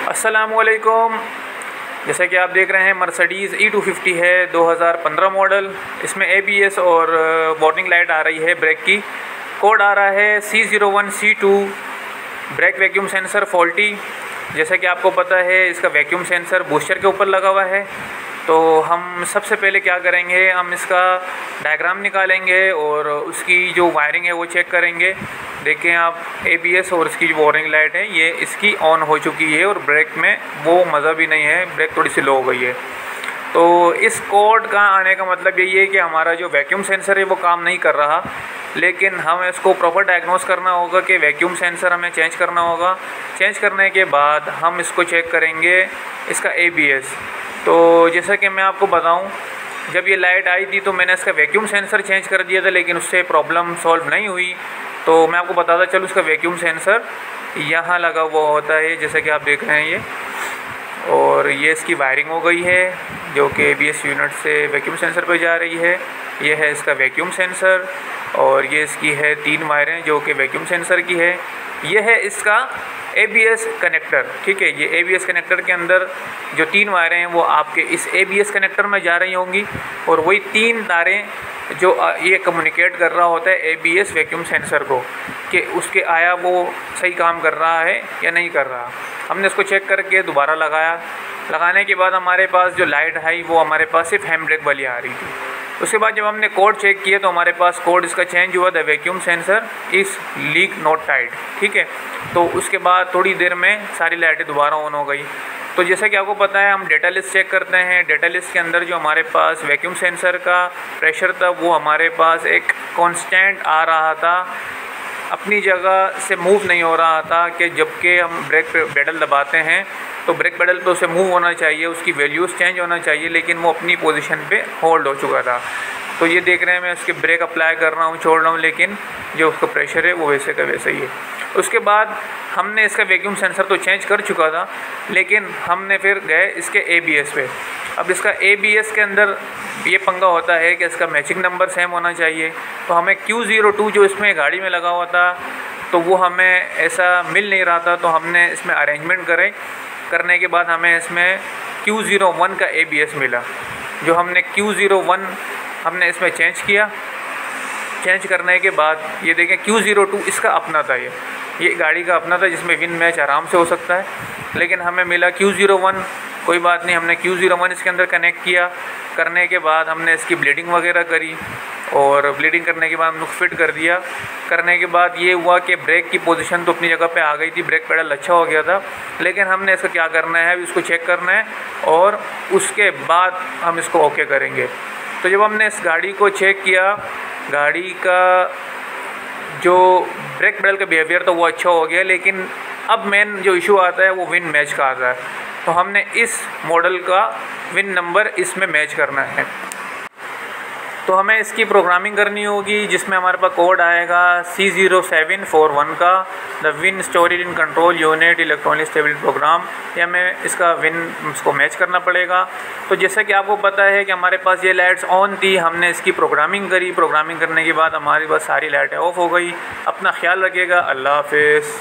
अस्सलामुअलैकुम। जैसे कि आप देख रहे हैं मर्सिडीज़ E250 है 2015 मॉडल। इसमें ABS और वार्निंग लाइट आ रही है ब्रेक की। कोड आ रहा है C01C2। Brake vacuum sensor faulty. जैसे कि आपको पता है इसका वैक्यूम सेंसर बूस्टर के ऊपर लगा हुआ है। तो हम सबसे पहले क्या करेंगे, हम इसका डायग्राम निकालेंगे और उसकी जो वायरिंग है वो चेक करेंगे। देखें आप, ABS और इसकी जो वार्निंग लाइट है ये इसकी ऑन हो चुकी है और ब्रेक में वो मज़ा भी नहीं है, ब्रेक थोड़ी सी लो हो गई है। तो इस कोड का आने का मतलब यही है कि हमारा जो वैक्यूम सेंसर है वो काम नहीं कर रहा, लेकिन हमें इसको प्रॉपर डायग्नोस करना होगा कि वैक्यूम सेंसर हमें चेंज करना होगा। चेंज करने के बाद हम इसको चेक करेंगे इसका ABS। तो जैसा कि मैं आपको बताऊं, जब ये लाइट आई थी तो मैंने इसका वैक्यूम सेंसर चेंज कर दिया था, लेकिन उससे प्रॉब्लम सॉल्व नहीं हुई। तो मैं आपको बताता चलूँ, इसका वैक्यूम सेंसर यहाँ लगा हुआ होता है, जैसा कि आप देख रहे हैं ये। और ये इसकी वायरिंग हो गई है जो कि ABS यूनिट से वैक्यूम सेंसर पर जा रही है। ये है इसका वैक्यूम सेंसर और ये इसकी है 3 वायरें जो कि वैक्यूम सेंसर की है। ये है इसका ABS कनेक्टर, ठीक है। ये ABS कनेक्टर के अंदर जो 3 वायरें हैं वो आपके इस ABS कनेक्टर में जा रही होंगी और वही 3 तारें जो ये कम्युनिकेट कर रहा होता है ABS वैक्यूम सेंसर को कि उसके आया वो सही काम कर रहा है या नहीं कर रहा। हमने इसको चेक करके दोबारा लगाया। लगाने के बाद हमारे पास जो लाइट आई वो हमारे पास सिर्फ हैंड ब्रेक वाली आ रही थी। उसके बाद जब हमने कोड चेक किया तो हमारे पास कोड इसका चेंज हुआ, द वैक्यूम सेंसर इस लीक नॉट टाइट, ठीक है। तो उसके बाद थोड़ी देर में सारी लाइटें दोबारा ऑन हो गई। तो जैसा कि आपको पता है, हम डेटा लिस्ट चेक करते हैं। डेटा लिस्ट के अंदर जो हमारे पास वैक्यूम सेंसर का प्रेशर था वो हमारे पास एक कांस्टेंट आ रहा था, अपनी जगह से मूव नहीं हो रहा था। कि जबकि हम ब्रेक पेडल दबाते हैं तो ब्रेक पेडल पे उसे मूव होना चाहिए, उसकी वैल्यूज़ चेंज होना चाहिए, लेकिन वो अपनी पोजीशन पे होल्ड हो चुका था। तो ये देख रहे हैं, मैं उसके ब्रेक अप्लाई कर रहा हूँ, छोड़ रहा हूँ, लेकिन जो उसका प्रेशर है वो वैसे का वैसे ही है। उसके बाद हमने इसका वैक्यूम सेंसर तो चेंज कर चुका था, लेकिन हमने फिर गए इसके ABS पे। अब इसका ABS के अंदर ये पंगा होता है कि इसका मैचिंग नंबर सेम होना चाहिए। तो हमें Q02 जो इसमें गाड़ी में लगा हुआ था तो वो हमें ऐसा मिल नहीं रहा था। तो हमने इसमें अरेंजमेंट करने के बाद हमें इसमें Q01 का ABS मिला। जो हमने Q01 हमने इसमें चेंज किया। चेंज करने के बाद ये देखें Q02 इसका अपना था, ये गाड़ी का अपना था जिसमें विन मैच आराम से हो सकता है, लेकिन हमें मिला Q01। कोई बात नहीं, हमने Q01 इसके अंदर कनेक्ट किया। करने के बाद हमने इसकी ब्लीडिंग वगैरह करी और ब्लीडिंग करने के बाद हमने फिट कर दिया। करने के बाद ये हुआ कि ब्रेक की पोजीशन तो अपनी जगह पे आ गई थी, ब्रेक पेडल अच्छा हो गया था, लेकिन हमने इसका क्या करना है, इसको चेक करना है और उसके बाद हम इसको ओके करेंगे। तो जब हमने इस गाड़ी को चेक किया, गाड़ी का जो ब्रेक पेडल का बिहेवियर तो वो अच्छा हो गया, लेकिन अब मेन जो इशू आता है वो विन मैच का आता है। तो हमने इस मॉडल का विन नंबर इसमें मैच करना है। तो हमें इसकी प्रोग्रामिंग करनी होगी, जिसमें हमारे पास कोड आएगा C0741 का, the VIN storage in control unit electronic stability program. ये हमें इसका विन इसको मैच करना पड़ेगा। तो जैसा कि आपको पता है कि हमारे पास ये लाइट्स ऑन थी, हमने इसकी प्रोग्रामिंग करी। प्रोग्रामिंग करने के बाद हमारे पास सारी लाइटें ऑफ हो गई। अपना ख्याल रखिएगा। अल्लाह हाफिज़।